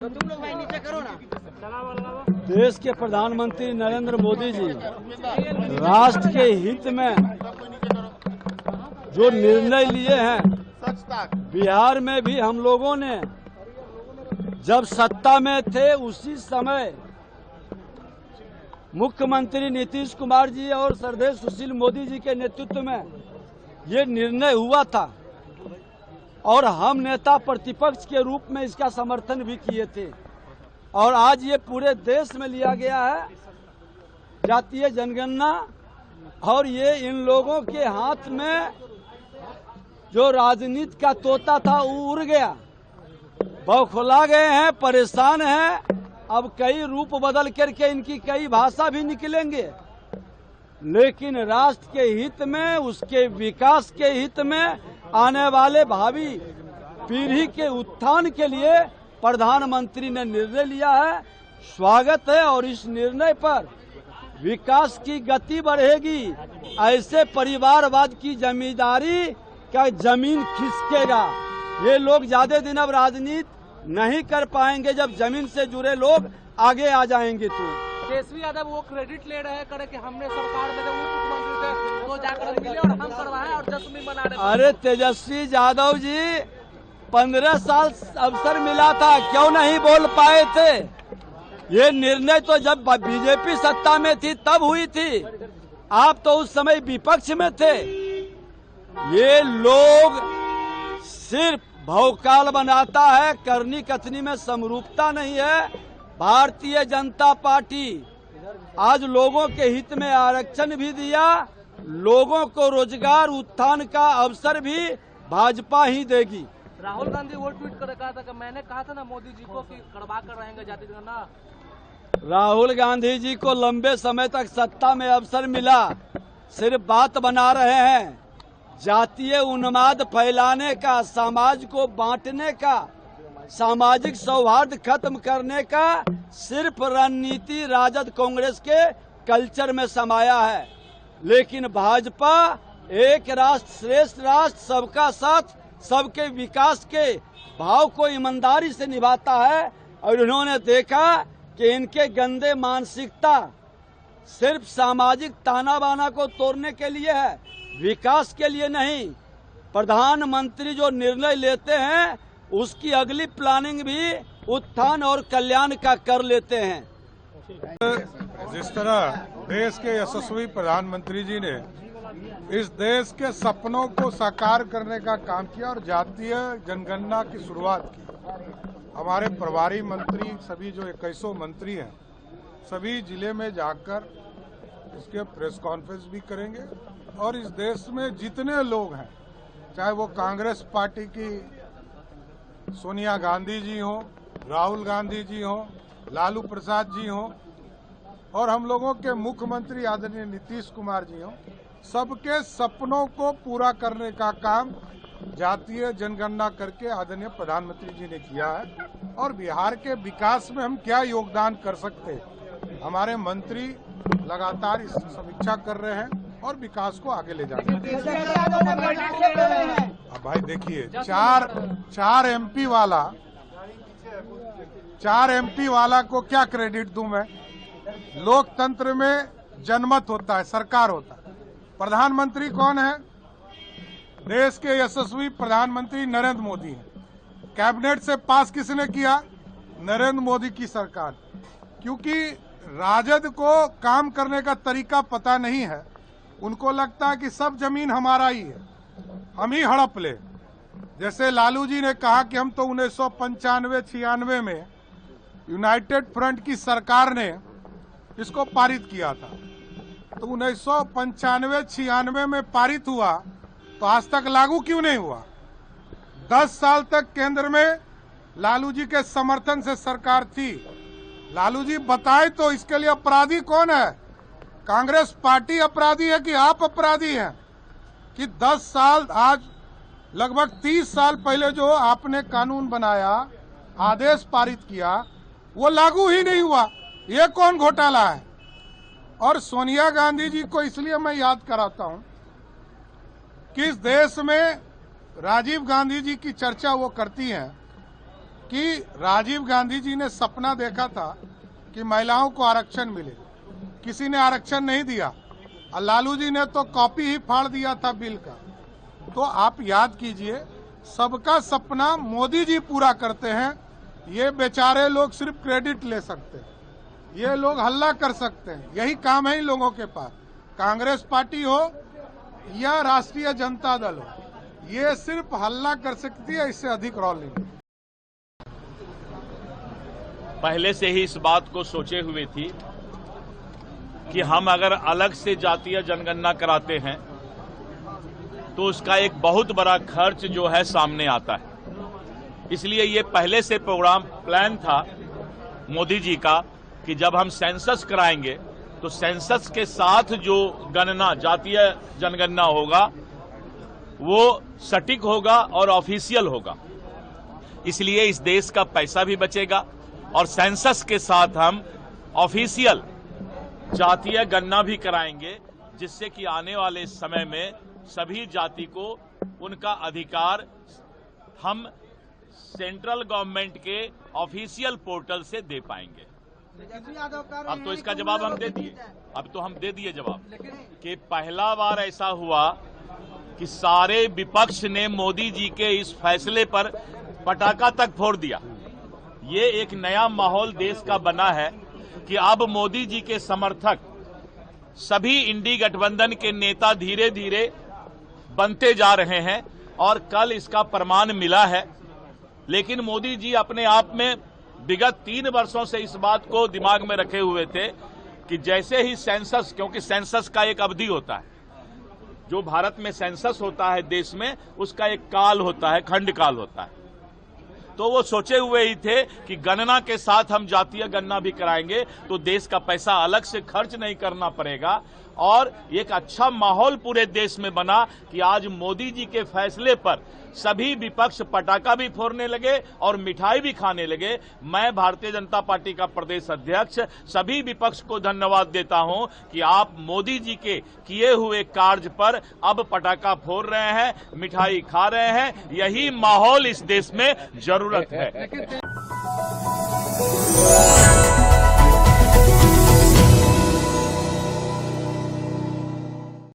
तो तुम लोग भाई नीचे करो ना। देश के प्रधानमंत्री नरेंद्र मोदी जी राष्ट्र के हित में जो निर्णय लिए हैं, बिहार में भी हम लोगों ने जब सत्ता में थे उसी समय मुख्यमंत्री नीतीश कुमार जी और श्रद्धेय सुशील मोदी जी के नेतृत्व में ये निर्णय हुआ था और हम नेता प्रतिपक्ष के रूप में इसका समर्थन भी किए थे। और आज ये पूरे देश में लिया गया है जातीय जनगणना, और ये इन लोगों के हाथ में जो राजनीति का तोता था वो उड़ गया, बौखला गए हैं, परेशान हैं। अब कई रूप बदल करके इनकी कई भाषा भी निकलेंगे, लेकिन राष्ट्र के हित में, उसके विकास के हित में, आने वाले भावी पीढ़ी के उत्थान के लिए प्रधानमंत्री ने निर्णय लिया है। स्वागत है। और इस निर्णय पर विकास की गति बढ़ेगी। ऐसे परिवारवाद की जमींदारी का जमीन खिसकेगा। ये लोग ज्यादा दिन अब राजनीति नहीं कर पाएंगे। जब जमीन से जुड़े लोग आगे आ जाएंगे तो तेजस्वी यादव वो क्रेडिट ले रहे हैं कि हमने सरकार में जब मुख्यमंत्री थे तो जाकर मिले और हम करवाए और जश्न मना रहे। अरे तेजस्वी यादव जी 15 साल अवसर मिला था, क्यों नहीं बोल पाए थे? ये निर्णय तो जब बीजेपी सत्ता में थी तब हुई थी, आप तो उस समय विपक्ष में थे। ये लोग सिर्फ भौकाल बनाता है, करनी कथनी में समरूपता नहीं है। भारतीय जनता पार्टी आज लोगों के हित में आरक्षण भी दिया, लोगों को रोजगार उत्थान का अवसर भी भाजपा ही देगी। राहुल गांधी वो ट्वीट कर कहा था कि मैंने कहा था ना मोदी जी को कि करवा कर रहेंगे जाति जनगणना। राहुल गांधी जी को लंबे समय तक सत्ता में अवसर मिला, सिर्फ बात बना रहे हैं। जातीय उन्माद फैलाने का, समाज को बांटने का, सामाजिक सौहार्द खत्म करने का सिर्फ रणनीति राजद कांग्रेस के कल्चर में समाया है। लेकिन भाजपा एक राष्ट्र श्रेष्ठ राष्ट्र, सबका साथ, सबके विकास के भाव को ईमानदारी से निभाता है। और उन्होंने देखा कि इनके गंदे मानसिकता सिर्फ सामाजिक ताना बाना को तोड़ने के लिए है, विकास के लिए नहीं। प्रधानमंत्री जो निर्णय लेते हैं उसकी अगली प्लानिंग भी उत्थान और कल्याण का कर लेते हैं। जिस तरह देश के यशस्वी प्रधानमंत्री जी ने इस देश के सपनों को साकार करने का काम किया और जातीय जनगणना की शुरुआत की, हमारे प्रभारी मंत्री सभी जो 21 मंत्री हैं सभी जिले में जाकर इसके प्रेस कॉन्फ्रेंस भी करेंगे। और इस देश में जितने लोग हैं, चाहे वो कांग्रेस पार्टी की सोनिया गांधी जी हो, राहुल गांधी जी हो, लालू प्रसाद जी हो, और हम लोगों के मुख्यमंत्री आदरणीय नीतीश कुमार जी हो, सबके सपनों को पूरा करने का काम जातीय जनगणना करके आदरणीय प्रधानमंत्री जी ने किया है। और बिहार के विकास में हम क्या योगदान कर सकते हैं, हमारे मंत्री लगातार इस समीक्षा कर रहे हैं और विकास को आगे ले जा रहे हैं। अब भाई देखिए, चार एमपी वाला को क्या क्रेडिट दूं मैं? लोकतंत्र में जनमत होता है, सरकार होता है। प्रधानमंत्री कौन है? देश के यशस्वी प्रधानमंत्री नरेंद्र मोदी हैं। कैबिनेट से पास किसने किया? नरेंद्र मोदी की सरकार। क्योंकि राजद को काम करने का तरीका पता नहीं है, उनको लगता है कि सब जमीन हमारा ही है, हम ही हड़प ले। जैसे लालू जी ने कहा कि हम तो 1995-96 में यूनाइटेड फ्रंट की सरकार ने इसको पारित किया था, तो 1995-96 में पारित हुआ तो आज तक लागू क्यों नहीं हुआ? 10 साल तक केंद्र में लालू जी के समर्थन से सरकार थी। लालू जी बताए तो इसके लिए अपराधी कौन है? कांग्रेस पार्टी अपराधी है कि आप अपराधी हैं? कि 10 साल, आज लगभग 30 साल पहले जो आपने कानून बनाया, आदेश पारित किया, वो लागू ही नहीं हुआ। ये कौन घोटाला है? और सोनिया गांधी जी को इसलिए मैं याद कराता हूं कि इस देश में राजीव गांधी जी की चर्चा वो करती हैं कि राजीव गांधी जी ने सपना देखा था कि महिलाओं को आरक्षण मिले, किसी ने आरक्षण नहीं दिया और लालू जी ने तो कॉपी ही फाड़ दिया था बिल का। तो आप याद कीजिए, सबका सपना मोदी जी पूरा करते हैं। ये बेचारे लोग सिर्फ क्रेडिट ले सकते हैं, ये लोग हल्ला कर सकते हैं, यही काम है इन लोगों के पास। कांग्रेस पार्टी हो या राष्ट्रीय जनता दल हो, ये सिर्फ हल्ला कर सकती है, इससे अधिक रोल नहीं। पहले से ही इस बात को सोचे हुए थी कि हम अगर अलग से जातीय जनगणना कराते हैं तो उसका एक बहुत बड़ा खर्च जो है सामने आता है। इसलिए ये पहले से प्रोग्राम प्लान था मोदी जी का कि जब हम सेंसस कराएंगे तो सेंसस के साथ जो गणना जातीय जनगणना होगा वो सटीक होगा और ऑफिशियल होगा। इसलिए इस देश का पैसा भी बचेगा और सेंसस के साथ हम ऑफिशियल जातीय गणना भी कराएंगे, जिससे कि आने वाले समय में सभी जाति को उनका अधिकार हम सेंट्रल गवर्नमेंट के ऑफिशियल पोर्टल से दे पाएंगे। अब तो इसका जवाब हम दे दिए, अब तो हम दे दिए जवाब कि पहला बार ऐसा हुआ कि सारे विपक्ष ने मोदी जी के इस फैसले पर पटाखा तक फोड़ दिया। ये एक नया माहौल देश का बना है कि अब मोदी जी के समर्थक सभी इंडी गठबंधन के नेता धीरे धीरे बनते जा रहे हैं और कल इसका प्रमाण मिला है। लेकिन मोदी जी अपने आप में विगत 3 वर्षों से इस बात को दिमाग में रखे हुए थे कि जैसे ही सेंसस, क्योंकि सेंसस का एक अवधि होता है, जो भारत में सेंसस होता है देश में, उसका एक काल होता है, खंड काल होता है। तो वो सोचे हुए ही थे कि गणना के साथ हम जातीय गणना भी कराएंगे तो देश का पैसा अलग से खर्च नहीं करना पड़ेगा। और एक अच्छा माहौल पूरे देश में बना कि आज मोदी जी के फैसले पर सभी विपक्ष पटाखा भी फोड़ने लगे और मिठाई भी खाने लगे। मैं भारतीय जनता पार्टी का प्रदेश अध्यक्ष सभी विपक्ष को धन्यवाद देता हूं कि आप मोदी जी के किए हुए कार्य पर अब पटाखा फोड़ रहे हैं, मिठाई खा रहे हैं। यही माहौल इस देश में जरूरत है।